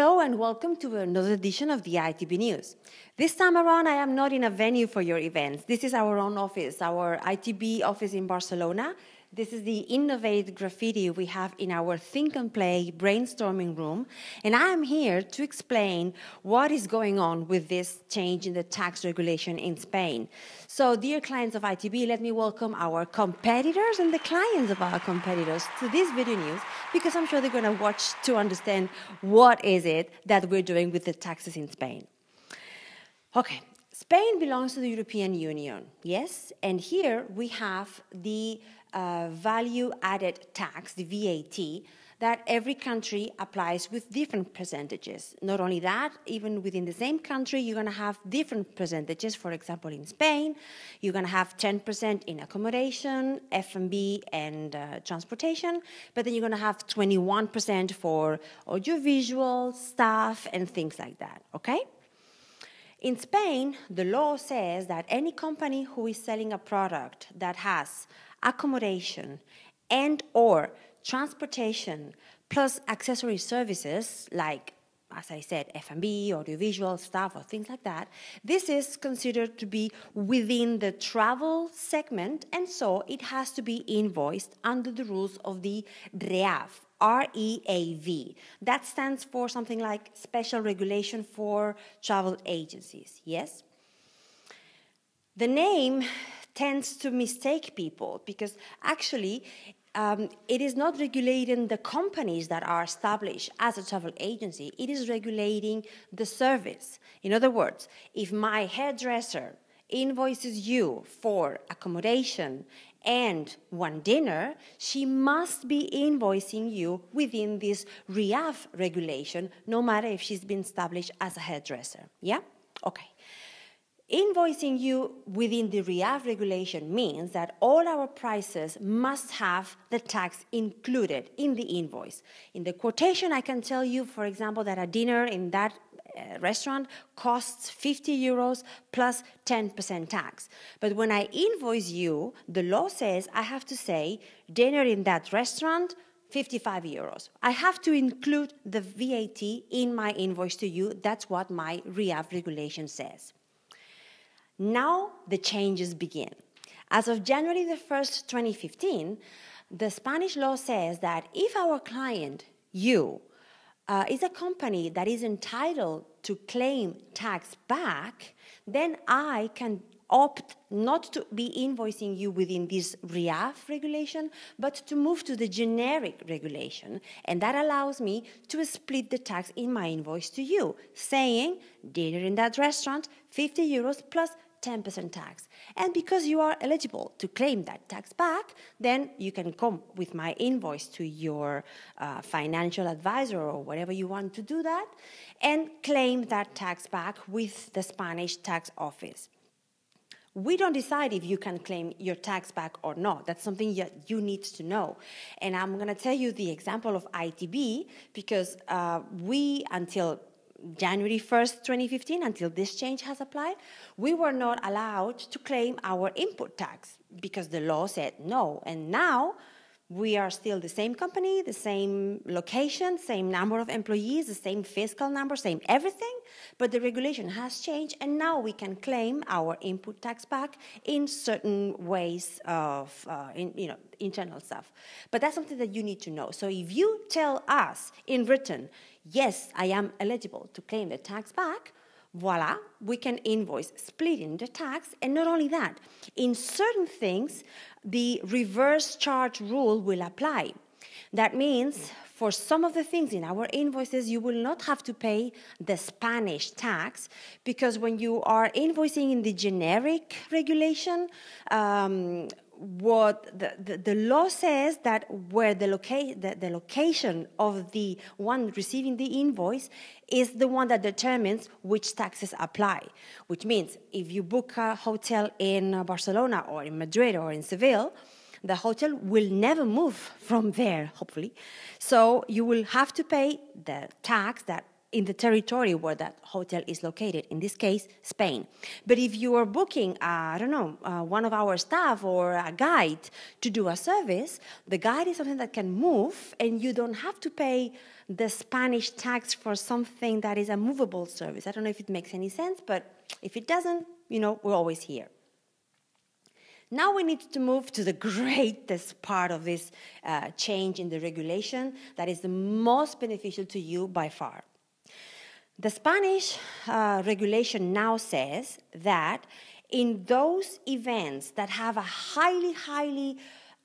Hello and welcome to another edition of the ITB News. This time around, I am not in a venue for your events. This is our own office, our ITB office in Barcelona. This is the Innovate Graffiti we have in our Think and Play brainstorming room. And I am here to explain what is going on with this change in the tax regulation in Spain. So, dear clients of ITB, let me welcome our competitors and the clients of our competitors to this video news, because I'm sure they're going to watch to understand what is it that we're doing with the taxes in Spain. Okay, Spain belongs to the European Union, yes? And here we have the value-added tax, the VAT, that every country applies with different percentages. Not only that, even within the same country, you're going to have different percentages. For example, in Spain, you're going to have 10% in accommodation, F&B, and transportation, but then you're going to have 21% for audiovisual, staff, and things like that, okay? In Spain, the law says that any company who is selling a product that has accommodation and or transportation plus accessory services like, as I said, F&B, audiovisual, staff, or things like that, this is considered to be within the travel segment, and so it has to be invoiced under the rules of the REAV, R-E-A-V. That stands for something like Special Regulation for Travel Agencies, yes? The name tends to mistake people because actually it is not regulating the companies that are established as a travel agency, it is regulating the service. In other words, if my hairdresser invoices you for accommodation and one dinner, she must be invoicing you within this REAV regulation, no matter if she's been established as a hairdresser. Yeah? Okay. Invoicing you within the REAV regulation means that all our prices must have the tax included in the invoice. In the quotation, I can tell you, for example, that a dinner in that restaurant costs 50 euros plus 10% tax. But when I invoice you, the law says I have to say dinner in that restaurant, 55 euros. I have to include the VAT in my invoice to you. That's what my REAV regulation says. Now the changes begin. As of January the 1st, 2015, the Spanish law says that if our client, you, is a company that is entitled to claim tax back, then I can opt not to be invoicing you within this REAV regulation, but to move to the generic regulation. And that allows me to split the tax in my invoice to you, saying dinner in that restaurant, 50 euros plus 10% tax. And because you are eligible to claim that tax back, then you can come with my invoice to your financial advisor or whatever you want to do that and claim that tax back with the Spanish tax office. We don't decide if you can claim your tax back or not. That's something you need to know. And I'm going to tell you the example of ITB because we, until January 1st, 2015, until this change has applied, we were not allowed to claim our input tax because the law said no. And now we are still the same company, the same location, same number of employees, the same fiscal number, same everything, but the regulation has changed and now we can claim our input tax back in certain ways of internal stuff. But that's something that you need to know. So if you tell us in written, yes, I am eligible to claim the tax back, voila, we can invoice splitting the tax. And not only that, in certain things, the reverse charge rule will apply. That means for some of the things in our invoices, you will not have to pay the Spanish tax because when you are invoicing in the generic regulation, what the law says that where the location of the one receiving the invoice is the one that determines which taxes apply, which means if you book a hotel in Barcelona or in Madrid or in Seville, the hotel will never move from there, hopefully. So you will have to pay the tax that in the territory where that hotel is located, in this case, Spain. But if you are booking, one of our staff or a guide to do a service, the guide is something that can move, and you don't have to pay the Spanish tax for something that is a movable service. I don't know if it makes any sense, but if it doesn't, we're always here. Now we need to move to the greatest part of this change in the regulation that is the most beneficial to you by far. The Spanish regulation now says that in those events that have a highly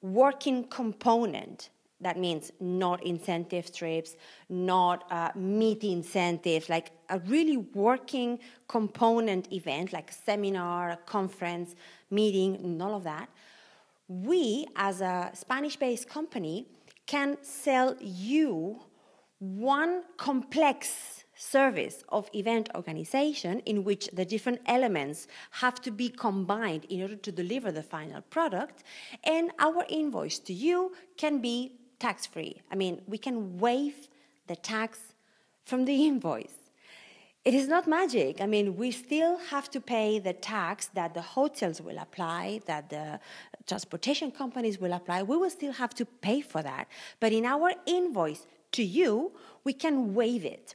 working component, that means not incentive trips, not meet incentives, like a really working component event, like a seminar, a conference, meeting, and all of that, we, as a Spanish-based company, can sell you one complex service of event organization in which the different elements have to be combined in order to deliver the final product, and our invoice to you can be tax-free. I mean, we can waive the tax from the invoice. It is not magic. I mean, we still have to pay the tax that the hotels will apply, that the transportation companies will apply. We will still have to pay for that. But in our invoice to you, we can waive it.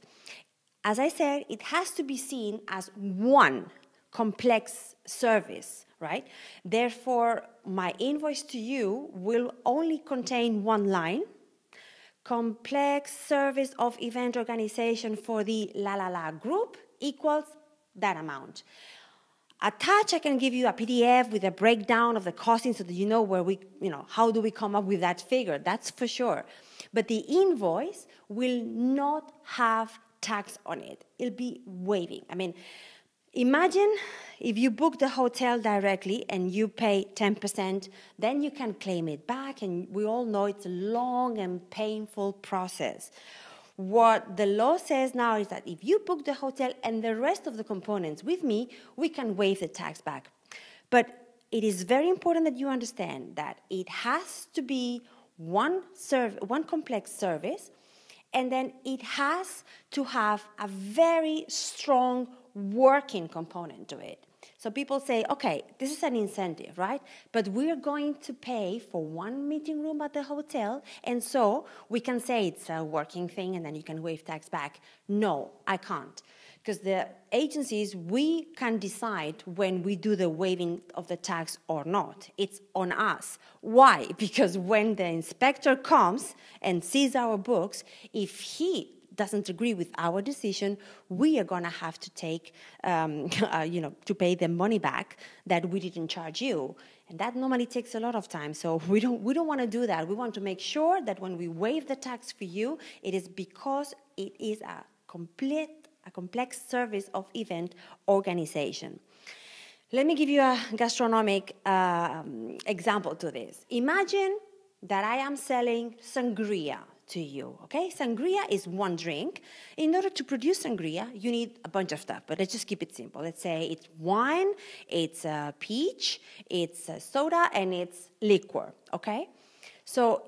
As I said, it has to be seen as one complex service, right? Therefore, my invoice to you will only contain one line: complex service of event organization for the group equals that amount. Attached, I can give you a PDF with a breakdown of the costing so that you know where how do we come up with that figure, that's for sure. But the invoice will not have tax on it. It'll be waiving. I mean, imagine if you book the hotel directly and you pay 10%, then you can claim it back, and we all know it's a long and painful process. What the law says now is that if you book the hotel and the rest of the components with me, we can waive the tax back. But it is very important that you understand that it has to be one complex service, and then it has to have a very strong working component to it. So people say, okay, this is an incentive, right? But we're going to pay for one meeting room at the hotel, and so we can say it's a working thing and then you can waive tax back. No, I can't. Because the agencies, we can decide when we do the waiving of the tax or not. It's on us. Why? Because when the inspector comes and sees our books, if he doesn't agree with our decision, we are going to have to take, to pay the money back that we didn't charge you. And that normally takes a lot of time. So we don't want to do that. We want to make sure that when we waive the tax for you, it is because it is a complex service of event organization. Let me give you a gastronomic example to this. Imagine that I am selling sangria to you, okay? Sangria is one drink. In order to produce sangria, you need a bunch of stuff, but let's just keep it simple. Let's say it's wine, it's peach, it's soda, and it's liquor, okay? So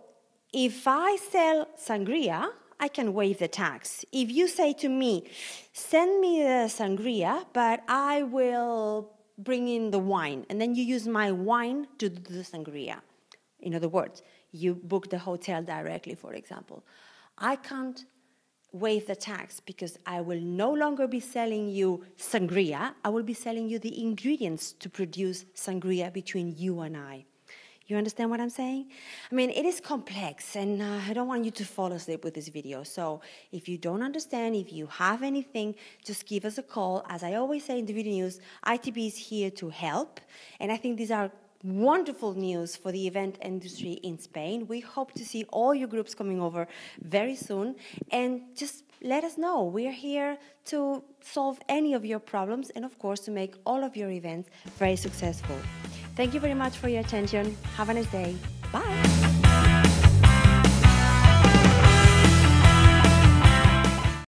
if I sell sangria, I can waive the tax. If you say to me, send me the sangria, but I will bring in the wine, and then you use my wine to do the sangria. In other words, you book the hotel directly, for example. I can't waive the tax because I will no longer be selling you sangria. I will be selling you the ingredients to produce sangria between you and I. You understand what I'm saying? I mean, it is complex, and I don't want you to fall asleep with this video. So if you don't understand, if you have anything, just give us a call. As I always say in the video news, ITB is here to help, and I think these are wonderful news for the event industry in Spain. We hope to see all your groups coming over very soon, and just let us know. We are here to solve any of your problems and, of course, to make all of your events very successful. Thank you very much for your attention. Have a nice day. Bye.